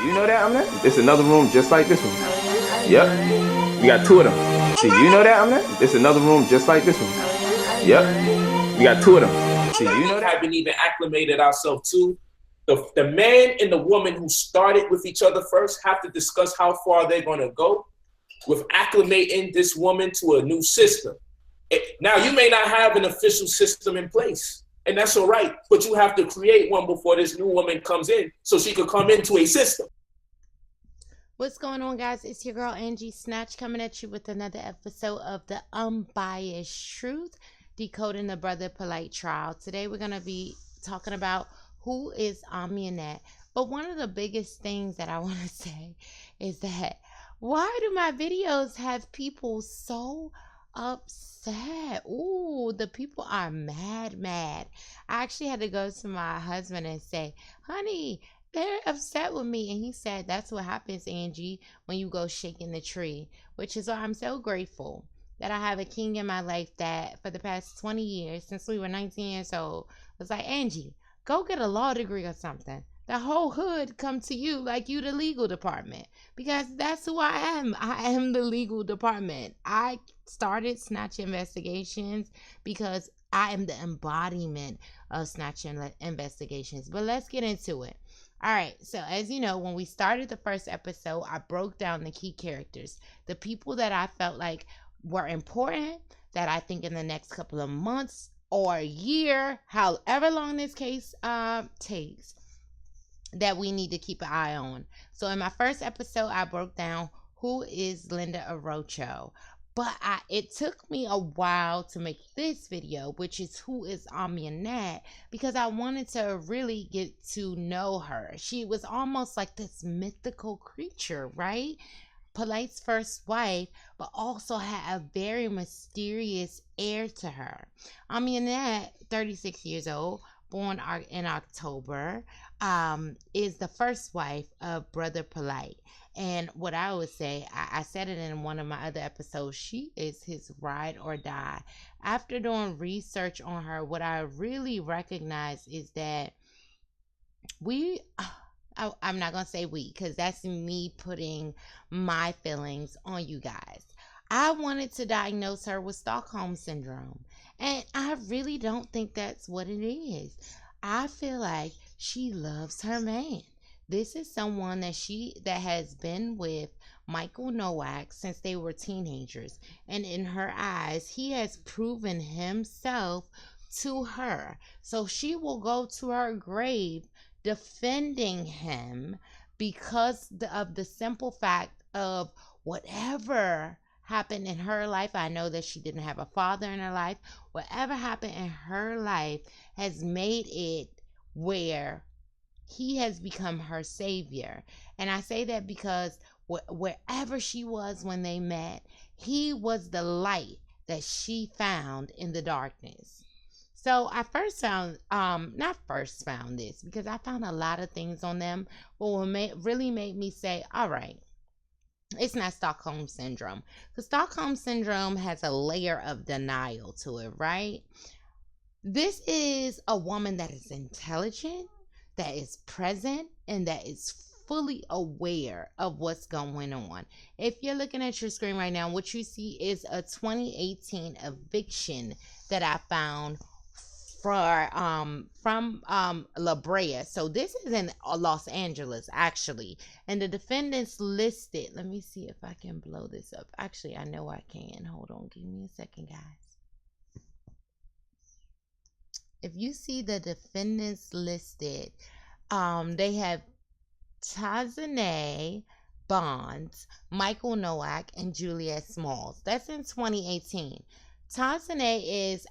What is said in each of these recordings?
You know that, Amunet? It's another room just like this one. Yep. We got two of them. See, you know that, Amunet? It's another room just like this one. Yep. We got two of them. See, you know that? Haven't even acclimated ourselves to. The man and the woman who started with each other first have to discuss how far they're going to go with acclimating this woman to a new system. Now, you may not have an official system in place, and that's all right, but you have to create one before this new woman comes in so she could come into a system. What's going on, guys? It's your girl Angie Snatch coming at you with another episode of the Unbiased Truth, decoding the Brother Polight trial. Today we're going to be talking about who is Amunet. But one of the biggest things that I want to say is that why do my videos have people so upset? Ooh, the people are mad. I actually had to go to my husband and say, honey, they're upset with me. And he said, that's what happens, Angie, when you go shaking the tree, which is why I'm so grateful that I have a king in my life that for the past 20 years, since we were 19 years old, was like, Angie, go get a law degree or something. The whole hood come to you like you the legal department, because that's who I am. I am the legal department. I started Snatch Investigations because I am the embodiment of Snatch Investigations. But let's get into it. All right, so as you know, when we started the first episode, I broke down the key characters, the people that I felt like were important, that I think in the next couple of months or a year, however long this case takes, that we need to keep an eye on. So in my first episode, I broke down who is Linda Arocho. But it took me a while to make this video, which is who is Amunet, because I wanted to really get to know her. She was almost like this mythical creature, right? Polight's first wife, but also had a very mysterious air to her. Amunet, 36 years old, born in October, is the first wife of Brother Polight. And what I would say, I said it in one of my other episodes, she is his ride or die. After doing research on her, what I really recognize is that I'm not going to say we, because that's me putting my feelings on you guys. I wanted to diagnose her with Stockholm Syndrome. And I really don't think that's what it is. I feel like she loves her man. This is someone that has been with Michael Nowak since they were teenagers. And in her eyes, he has proven himself to her. So she will go to her grave defending him because of the simple fact of whatever happened in her life. I know that she didn't have a father in her life. Whatever happened in her life has made it where he has become her savior. And I say that because wherever she was when they met, he was the light that she found in the darkness. So I not first found this, because I found a lot of things on them, but what really made me say, all right, it's not Stockholm Syndrome. The Stockholm Syndrome has a layer of denial to it, right? This is a woman that is intelligent, that is present, and that is fully aware of what's going on. If you're looking at your screen right now, what you see is a 2018 Eviction that I found from La Brea. So this is in Los Angeles, actually, and the defendants listed, let me see if I can blow this up. Actually, I know I can. Hold on, give me a second, guys. If you see the defendants listed, they have Tazane Bonds, Michael Nowak, and Juliet Smalls. That's in 2018. Tazane is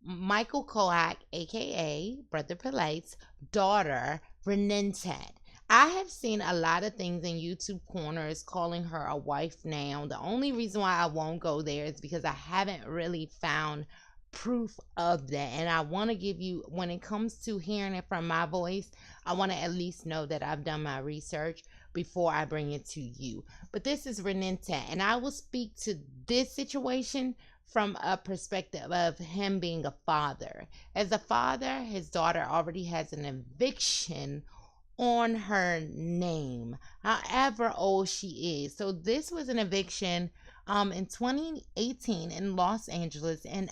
Michael Koak, aka Brother Polight's daughter, Renentet. I have seen a lot of things in YouTube corners calling her a wife now. The only reason why I won't go there is because I haven't really found proof of that. And I want to give you, when it comes to hearing it from my voice, I want to at least know that I've done my research before I bring it to you. But this is Renentet, and I will speak to this situation from a perspective of him being a father. As a father, his daughter already has an eviction on her name, however old she is. So this was an eviction in 2018 in Los Angeles, and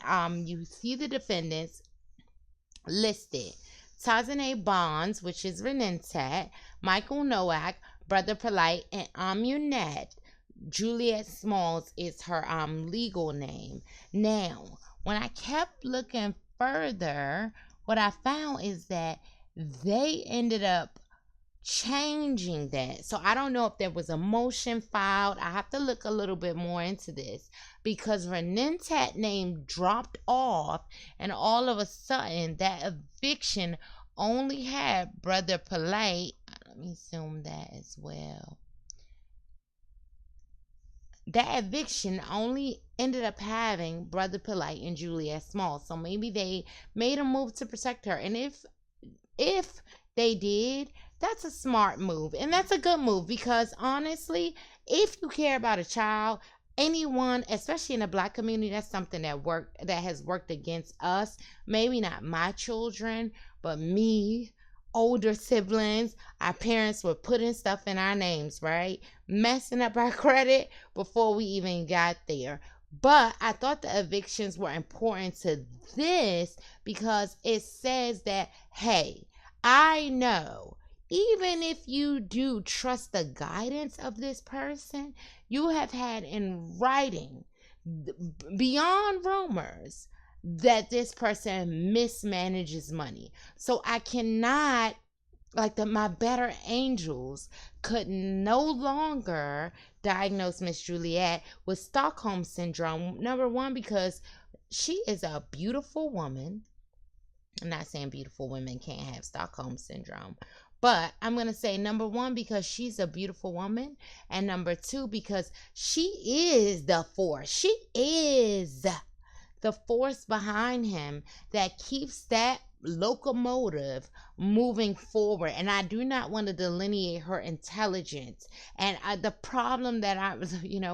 you see the defendants listed: Tazane Bonds, which is Renentet, Michael Nowak, Brother Polight, and Amunet. Juliet Smalls is her legal name. Now, when I kept looking further, what I found is that they ended up changing that. So I don't know if there was a motion filed. I have to look a little bit more into this, because Renentet name dropped off, and all of a sudden that eviction only had Brother Polight. Let me zoom that as well. That eviction only ended up having Brother Polight and Juliet Small. So maybe they made a move to protect her. And if they did, that's a smart move. And that's a good move, because honestly, if you care about a child, anyone, especially in the Black community, that's something that has worked against us. Maybe not my children, but me, older siblings. Our parents were putting stuff in our names, right? Messing up our credit before we even got there. But I thought the evictions were important to this, because it says that, hey, I know, even if you do trust the guidance of this person, you have had in writing, beyond rumors, that this person mismanages money. So I cannot, my better angels could no longer diagnose Miss Juliet with Stockholm Syndrome. Number one, because she is a beautiful woman. I'm not saying beautiful women can't have Stockholm Syndrome, but I'm going to say, number one, because she's a beautiful woman, and number two, because she is the force. She is the force behind him that keeps that locomotive moving forward. And I do not want to delineate her intelligence. And the problem that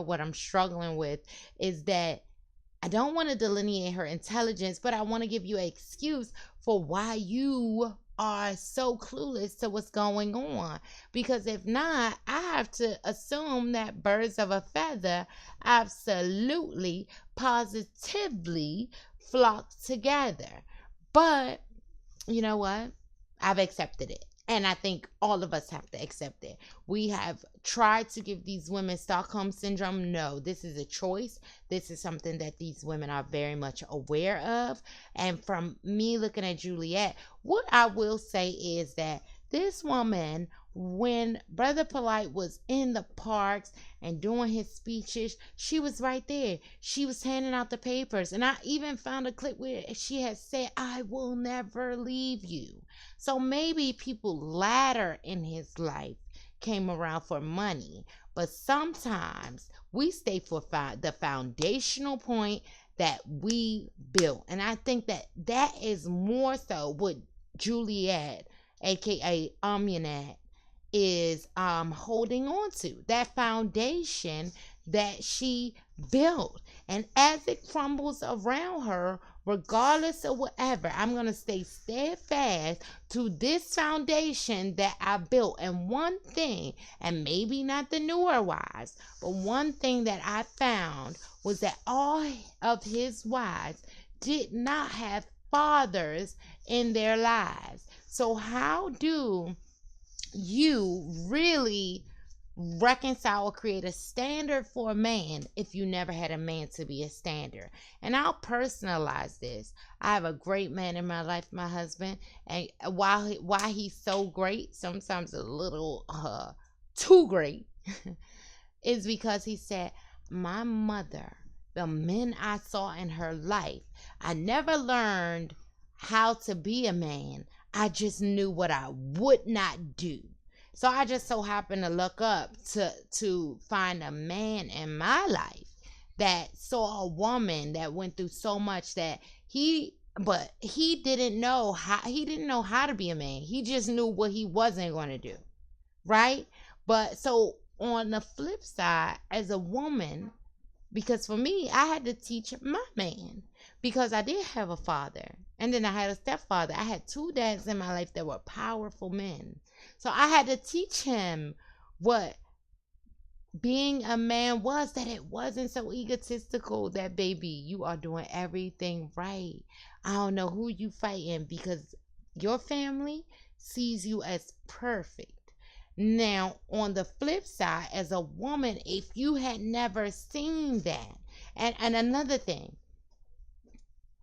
what I'm struggling with is that I don't want to delineate her intelligence, but I want to give you an excuse for why you are so clueless to what's going on. Because if not, I have to assume that birds of a feather absolutely, positively flock together. But you know what? I've accepted it. And I think all of us have to accept it. We have tried to give these women Stockholm Syndrome. No, this is a choice. This is something that these women are very much aware of. And from me looking at Juliet, what I will say is that this woman, when Brother Polight was in the parks and doing his speeches, she was right there. She was handing out the papers. And I even found a clip where she had said, "I will never leave you." So maybe people later in his life came around for money. But sometimes we stay for the foundational point that we built. And I think that is more so what Juliet, aka Amunet, is holding on to, that foundation that she built. And as it crumbles around her, regardless of whatever, I'm going to stay steadfast to this foundation that I built. And one thing, and maybe not the newer wives, but one thing that I found was that all of his wives did not have fathers in their lives. So how do you really reconcile or create a standard for a man if you never had a man to be a standard? And I'll personalize this. I have a great man in my life, my husband, and why he's so great, sometimes a little too great, is because he said, my mother, the men I saw in her life, I never learned how to be a man. I just knew what I would not do. So I just so happened to look up to find a man in my life that saw a woman that went through so much that he didn't know how to be a man. He just knew what he wasn't going to do. Right? But so on the flip side, as a woman, because for me, I had to teach my man, because I did have a father. And then I had a stepfather. I had 2 dads in my life that were powerful men. So I had to teach him what being a man was, that it wasn't so egotistical, that baby, you are doing everything right. I don't know who you fighting because your family sees you as perfect. Now, on the flip side, as a woman, if you had never seen that, and another thing,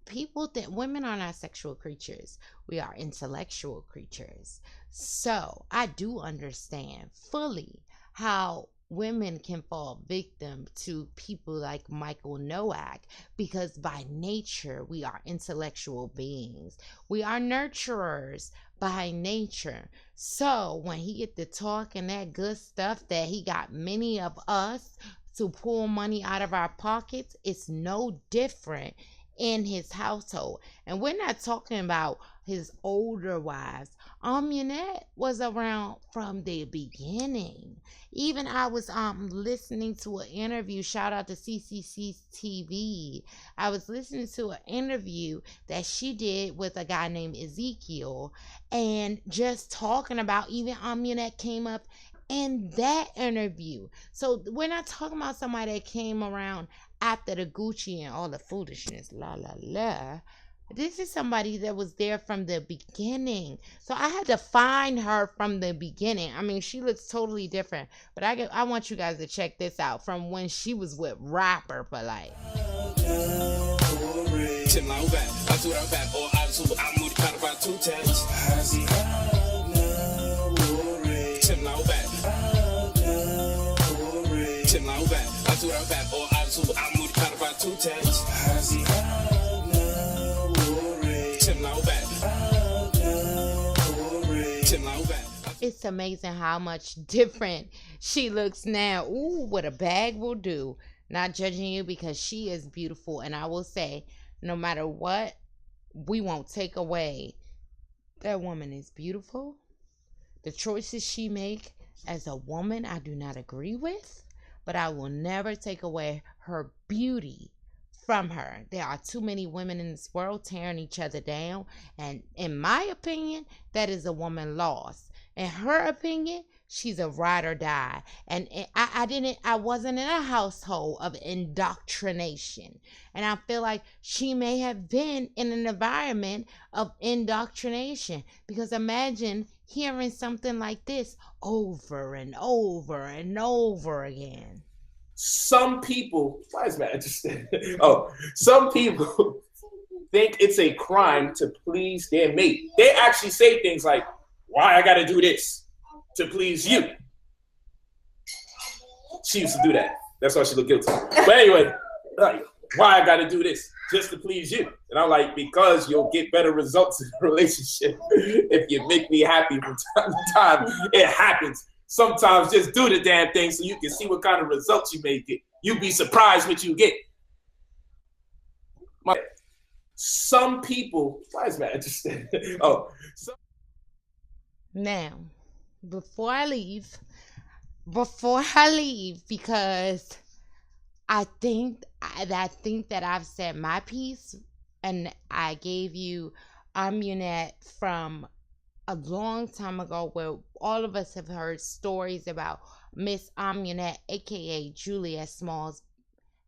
people think women are not sexual creatures. We are intellectual creatures. So I do understand fully how women can fall victim to people like Michael Nowak, because by nature we are intellectual beings. We are nurturers by nature. So when he get to talking that good stuff that he got many of us to pull money out of our pockets, it's no different in his household. And we're not talking about his older wives. Amunet was around from the beginning. Even I was listening to an interview, shout out to CCC's TV. I was listening to an interview that she did with a guy named Ezekiel, and just talking about, even Amunet came up in that interview. So we're not talking about somebody that came around after the Gucci and all the foolishness, la la la. This is somebody that was there from the beginning. So I had to find her from the beginning. I mean, she looks totally different, but I want you guys to check this out from when she was with rapper Polight. It's amazing how much different she looks now. Ooh, what a bag will do. Not judging you, because she is beautiful. And I will say, no matter what, we won't take away that woman is beautiful. The choices she make as a woman, I do not agree with, but I will never take away her beauty from her. There are too many women in this world tearing each other down, and in my opinion, that is a woman lost. In her opinion, she's a ride or die. And I wasn't in a household of indoctrination. And I feel like she may have been in an environment of indoctrination, because imagine hearing something like this over and over and over again. Some people, why is that interesting? Some people think it's a crime to please their mate. They actually say things like, why I gotta do this to please you? She used to do that. That's why she looked guilty. But anyway, like, why I gotta do this just to please you? And I'm like, because you'll get better results in the relationship if you make me happy from time to time. It happens. Sometimes just do the damn thing so you can see what kind of results you may get. You'd be surprised what you get. Some people, why is that interesting? Now, before I leave, because I think that I've said my piece, and I gave you Amunet from a long time ago, where all of us have heard stories about Miss Amunet, aka Juliet Smalls.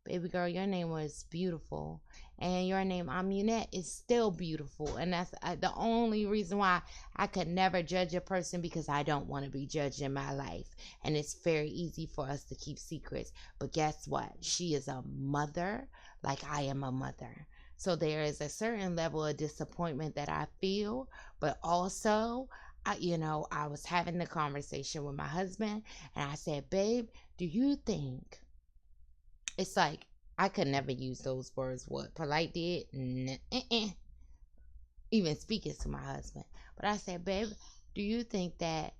Baby girl, your name was beautiful, and your name Amunet is still beautiful, and that's the only reason why I could never judge a person, because I don't want to be judged in my life, and it's very easy for us to keep secrets. But guess what? She is a mother, like I am a mother. So there is a certain level of disappointment that I feel, but also, I was having the conversation with my husband, and I said, babe, do you think, it's like, I could never use those words, what Polight did, even speaking to my husband. But I said, babe, do you think that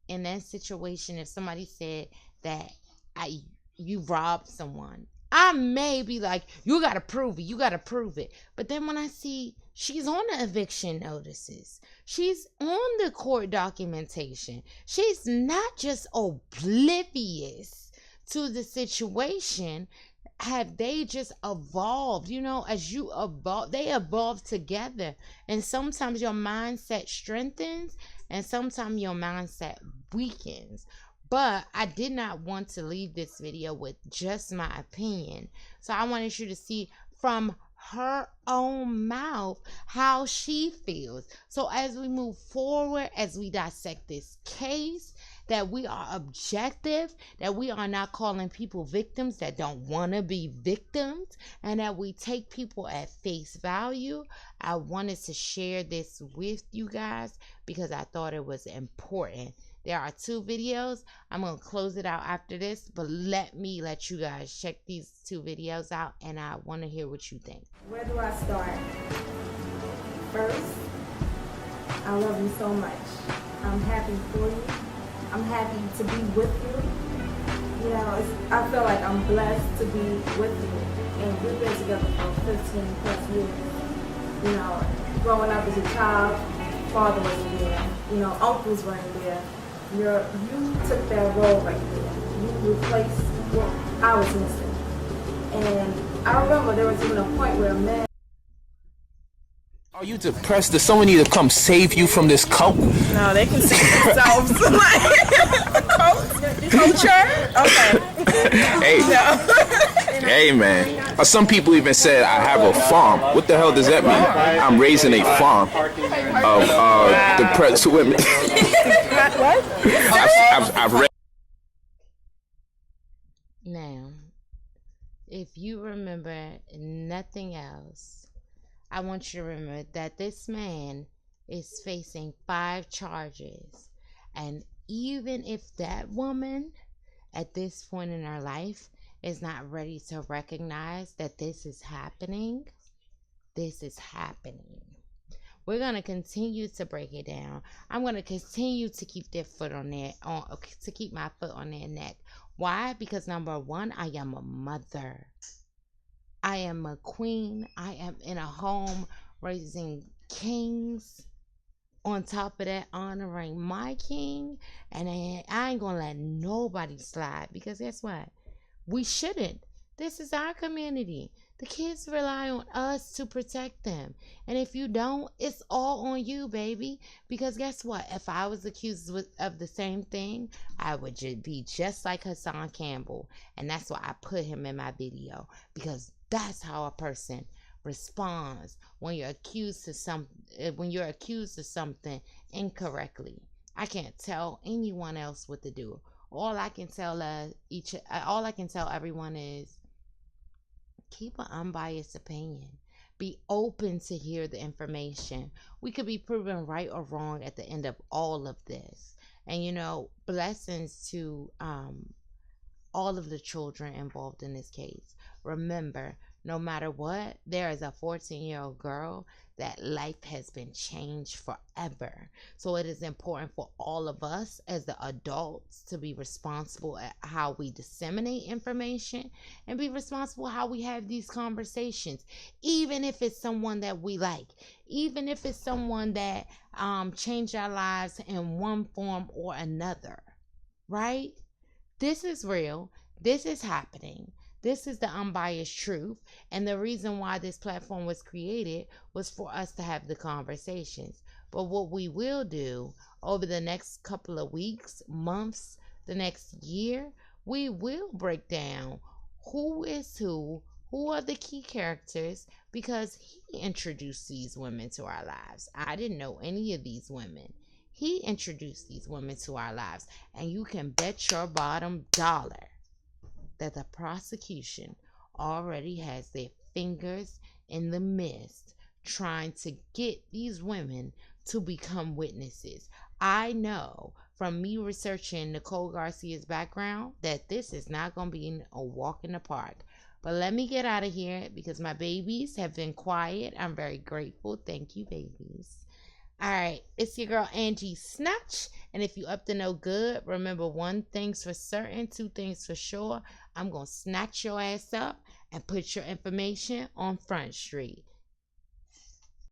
in that situation, if somebody said that you robbed someone, I may be like, you gotta prove it. But then when I see she's on the eviction notices, she's on the court documentation, she's not just oblivious to the situation. have they just evolved? You know, as you evolve, they evolve together. And sometimes your mindset strengthens and sometimes your mindset weakens. But I did not want to leave this video with just my opinion. So I wanted you to see from her own mouth how she feels. So as we move forward, as we dissect this case, that we are objective, that we are not calling people victims that don't want to be victims, and that we take people at face value. I wanted to share this with you guys because I thought it was important. There are 2 videos. I'm going to close it out after this, but let me let you guys check these 2 videos out, and I want to hear what you think. Where do I start? First, I love you so much. I'm happy for you. I'm happy to be with you. You know, I feel like I'm blessed to be with you. And we've been together for 15 plus years. You know, growing up as a child, father wasn't there. You know, uncles weren't there. You took that role right there. You replaced what I was missing. And I remember there was even a point where a man... Are you depressed? Does someone need to come save you from this cult? No, they can save themselves. Culture? Okay. Hey, No. hey, man. Some people even said I have a farm. What the hell does that mean? I'm raising a farm of depressed women. What? I've read. Now, if you remember nothing else, I want you to remember that this man is facing 5 charges. And even if that woman at this point in her life is not ready to recognize that this is happening, this is happening. We're going to continue to break it down. I'm going to continue to keep their foot on their, to keep my foot on their neck. Why? Because number 1, I am a mother. I am a queen. I am in a home raising kings. On top of that, honoring my king. And I ain't going to let nobody slide. Because guess what? We shouldn't. This is our community. The kids rely on us to protect them. And if you don't, it's all on you, baby. Because guess what? If I was accused of the same thing, I would be just like Hassan Campbell. And that's why I put him in my video. Because that's how a person responds when you're accused of something incorrectly. I can't tell anyone else what to do. All I can tell everyone is keep an unbiased opinion. Be open to hear the information. We could be proven right or wrong at the end of all of this. And you know, blessings to all of the children involved in this case. Remember, no matter what, there is a 14-year-old girl that life has been changed forever. So it is important for all of us as the adults to be responsible at how we disseminate information and be responsible how we have these conversations, even if it's someone that we like, even if it's someone that changed our lives in one form or another, right? This is real. This is happening. This is the unbiased truth. And the reason why this platform was created was for us to have the conversations. But what we will do over the next couple of weeks, months, the next year, we will break down who is who are the key characters, because he introduced these women to our lives. I didn't know any of these women. He introduced these women to our lives. And you can bet your bottom dollar that the prosecution already has their fingers in the mist trying to get these women to become witnesses. I know from me researching Nicole Garcia's background that this is not going to be a walk in the park. But let me get out of here because my babies have been quiet. I'm very grateful. Thank you, babies. All right, it's your girl Angie Snatch, and if you up to no good, remember 1 thing's for certain, 2 things for sure. I'm gonna snatch your ass up and put your information on Front Street.